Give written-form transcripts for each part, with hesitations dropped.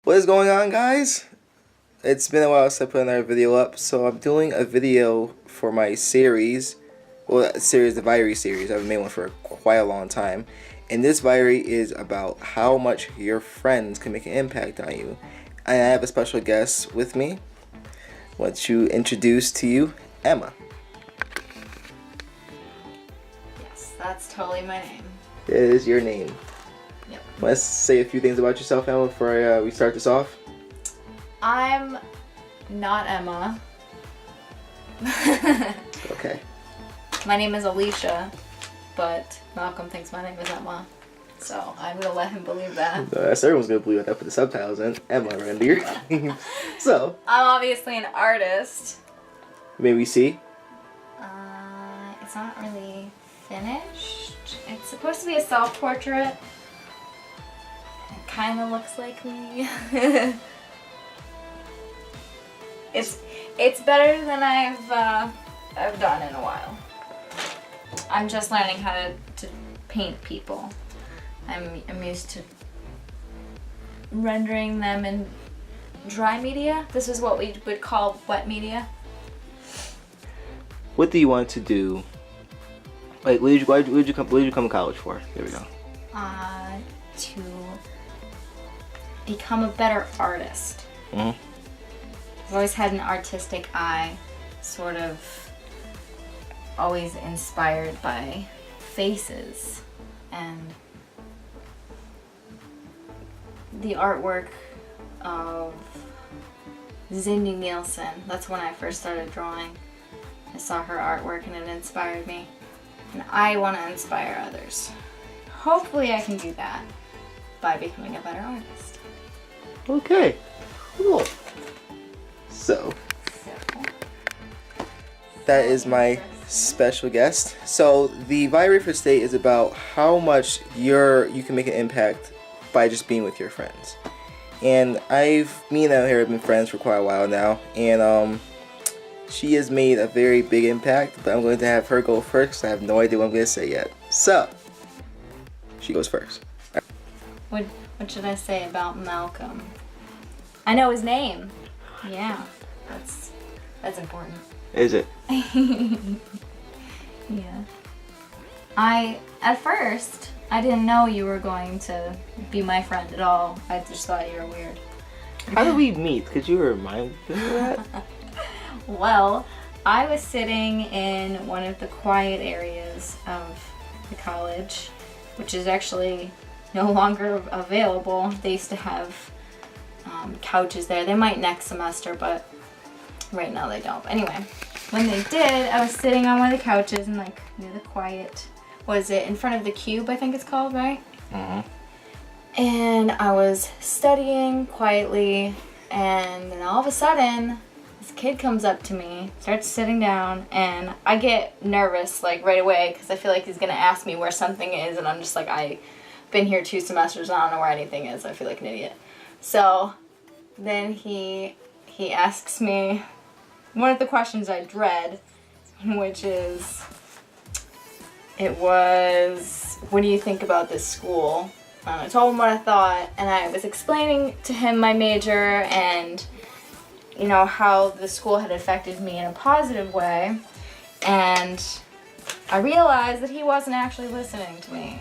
What is going on, guys? It's been a while since I put another video up, so I'm doing a video for my series. Well, the Viary series. I've made one for quite a long time. And this Viary is about how much your friends can make an impact on you. And I have a special guest with me. I want to introduce to you Emma. Yes, that's totally my name. It is your name. Yep. Let's say a few things about yourself, Emma, before we start this off. I'm not Emma. Okay. My name is Alicia, but Malcolm thinks my name is Emma. So I'm gonna let him believe that. No, that's everyone's gonna believe that. Put the subtitles in. Emma right under your name. So. I'm obviously an artist. May we see? It's not really finished. It's supposed to be a self-portrait. It kind of looks like me. It's better than I've done in a while. I'm just learning how to paint people. I'm used to rendering them in dry media. This is what we would call wet media. What do you want to do? Like, what did you come to college for? There we go. To become a better artist. Mm-hmm. I've always had an artistic eye, sort of always inspired by faces and the artwork of Zindji Nielsen. That's when I first started drawing. I saw her artwork and it inspired me. And I want to inspire others. Hopefully I can do that by becoming a better artist. Okay, cool. So, that is my special guest. So, the Viary for State is about how much you can make an impact by just being with your friends. And me and Emma have been friends for quite a while now, and she has made a very big impact, but I'm going to have her go first because I have no idea what I'm going to say yet. So, she goes first. What should I say about Malcolm? I know his name. Yeah, that's important. Is it? Yeah. At first, I didn't know you were going to be my friend at all. I just thought you were weird. How did we meet? Could you remind me of that? Well, I was sitting in one of the quiet areas of the college, which is actually no longer available. They used to have couches there. They might next semester, but right now they don't. But anyway, when they did, I was sitting on one of the couches and like near the quiet, in front of the cube, I think it's called, right? Mm-hmm. And I was studying quietly, and then all of a sudden, this kid comes up to me, starts sitting down, and I get nervous like right away because I feel like he's gonna ask me where something is, and I'm just like, I've been here 2 semesters, I don't know where anything is. I feel like an idiot. So then he asks me one of the questions I dread, which is, what do you think about this school? And I told him what I thought, and I was explaining to him my major and, you know, how the school had affected me in a positive way, and I realized that he wasn't actually listening to me.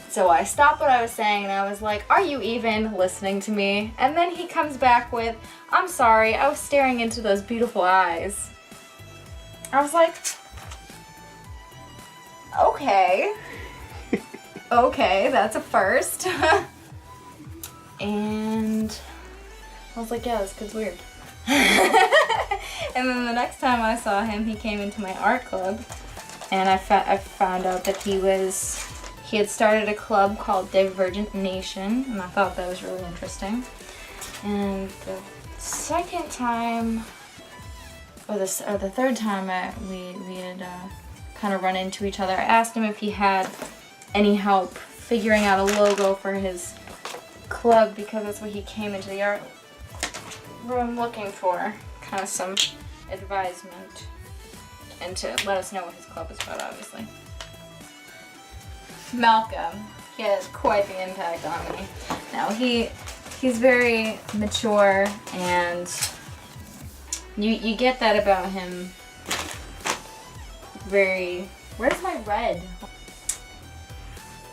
So I stopped what I was saying and I was like, are you even listening to me? And then he comes back with, I'm sorry, I was staring into those beautiful eyes. I was like, okay. Okay, that's a first. And I was like, yeah, this kid's weird. And then the next time I saw him, he came into my art club, and I found out that he had started a club called Divergent Nation, and I thought that was really interesting. And the second time, or the third time we had kind of run into each other, I asked him if he had any help figuring out a logo for his club, because that's what he came into the art room looking for, kind of some advisement, and to let us know what his club is about, obviously. Malcolm, he has quite the impact on me. Now he he's very mature, and you get that about him. Where's my red?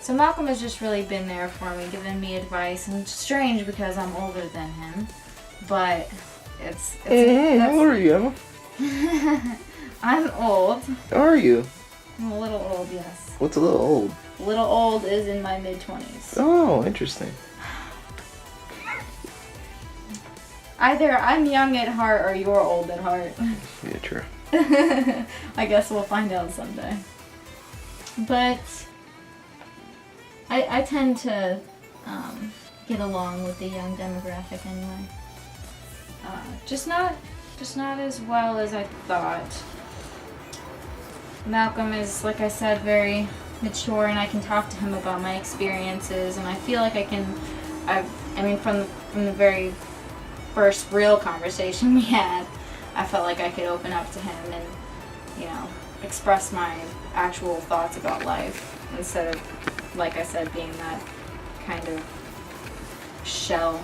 So Malcolm has just really been there for me, giving me advice, and it's strange because I'm older than him, but it's How old are you, Emma? I'm old. How are you? I'm a little old, yes. What's a little old? A little old is in my mid-20s. Oh, interesting. Either I'm young at heart or you're old at heart. Yeah, true. I guess we'll find out someday. But I tend to get along with the young demographic anyway. Just not as well as I thought. Malcolm is, like I said, very mature, and I can talk to him about my experiences, and I feel like I mean, from the very first real conversation we had, I felt like I could open up to him and, you know, express my actual thoughts about life instead of, like I said, being that kind of shell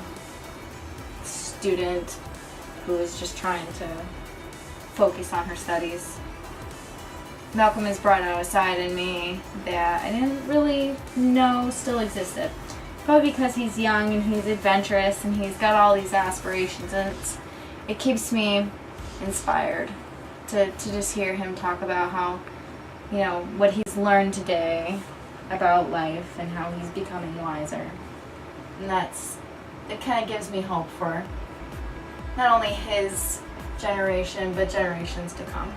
student who is just trying to focus on her studies. Malcolm has brought out a side in me that I didn't really know still existed. Probably because he's young and he's adventurous and he's got all these aspirations, and it keeps me inspired to just hear him talk about how, you know, what he's learned today about life and how he's becoming wiser. And it kind of gives me hope for not only his generation, but generations to come.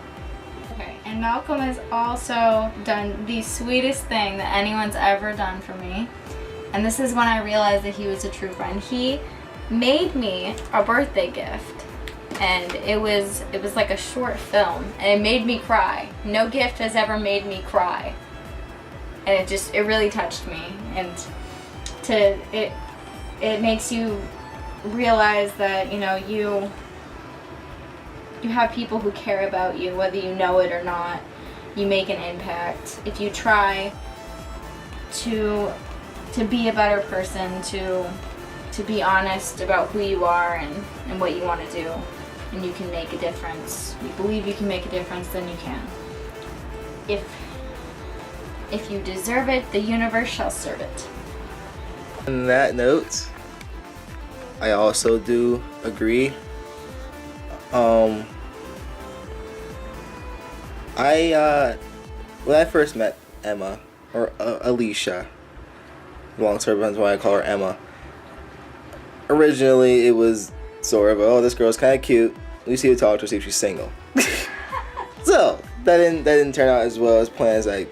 Okay, and Malcolm has also done the sweetest thing that anyone's ever done for me. And this is when I realized that he was a true friend. He made me a birthday gift. And it was like a short film, and it made me cry. No gift has ever made me cry. And it really touched me. And it makes you realize that, you know, you have people who care about you, whether you know it or not. You make an impact. If you try to be a better person, to be honest about who you are and what you want to do, and you can make a difference. You believe you can make a difference, then you can. If you deserve it, the universe shall serve it. On that note, I also do agree. When I first met Emma, or Alicia, long story behind why I call her Emma. Originally, it was sort of, oh, this girl's kind of cute. Let me see who to talk to, see if she's single. So that didn't turn out as well as planned as I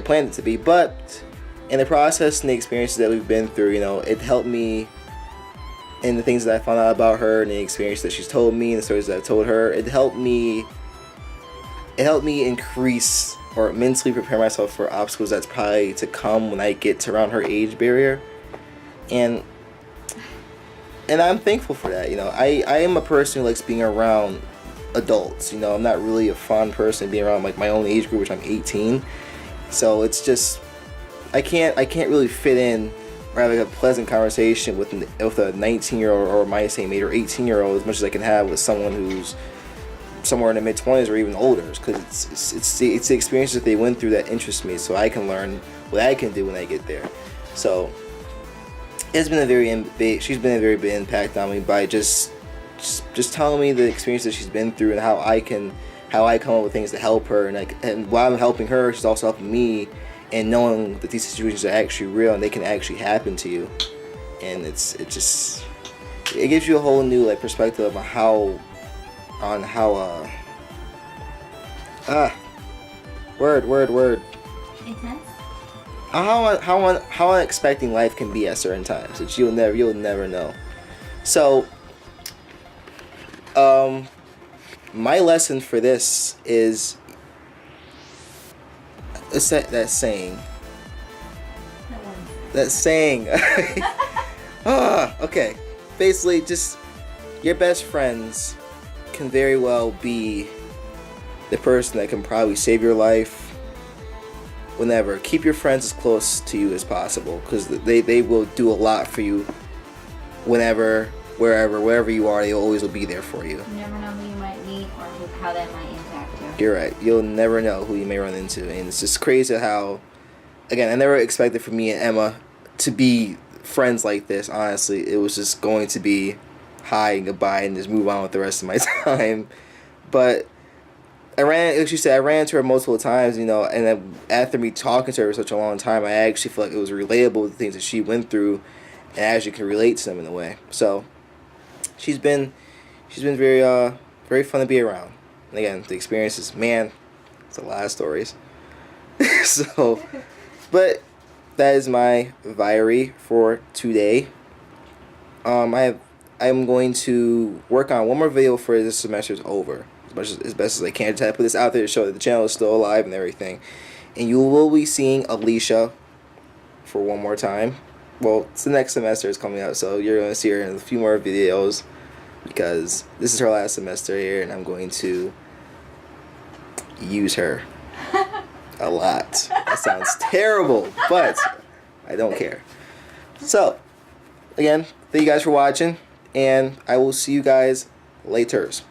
planned it to be. But in the process and the experiences that we've been through, you know, it helped me. And the things that I found out about her and the experience that she's told me and the stories that I've told her, it helped me increase or mentally prepare myself for obstacles that's probably to come when I get to around her age barrier. And I'm thankful for that. You know, I am a person who likes being around adults. You know, I'm not really a fun person being around like my own age group, which I'm 18. So it's just I can't really fit in or have like a pleasant conversation with a 19-year-old or my same age or 18-year-old as much as I can have with someone who's somewhere in the mid-20s or even older, because it's the experiences that they went through that interest me, so I can learn what I can do when I get there. So she's been a very big impact on me by just telling me the experience that she's been through and how I come up with things to help her, and while I'm helping her, she's also helping me, and knowing that these situations are actually real and they can actually happen to you, and it gives you a whole new perspective on how Intense? how unexpected life can be at certain times that you'll never know. So my lesson for this is that saying okay, basically just your best friends can very well be the person that can probably save your life whenever. Keep your friends as close to you as possible, because they will do a lot for you whenever, wherever you are, they always will be there for you. You never know who you might meet or how that might impact you. You're right. You'll never know who you may run into, and it's just crazy how, again, I never expected for me and Emma to be friends like this. Honestly, it was just going to be hi and goodbye and just move on with the rest of my time. But like you said, I ran into her multiple times, and then after me talking to her for such a long time, I actually feel like it was relatable, the things that she went through, and I actually can relate to them in a way. So she's been very very fun to be around. And again, the experiences, man, it's a lot of stories. So, but that is my Viary for today. I'm going to work on one more video for this semester's over, as best as I can, to put this out there to show that the channel is still alive and everything. And you will be seeing Alicia for one more time. Well, it's the next semester is coming out, so you're going to see her in a few more videos because this is her last semester here, and I'm going to use her a lot. That sounds terrible, but I don't care. So, again, thank you guys for watching, and I will see you guys laters.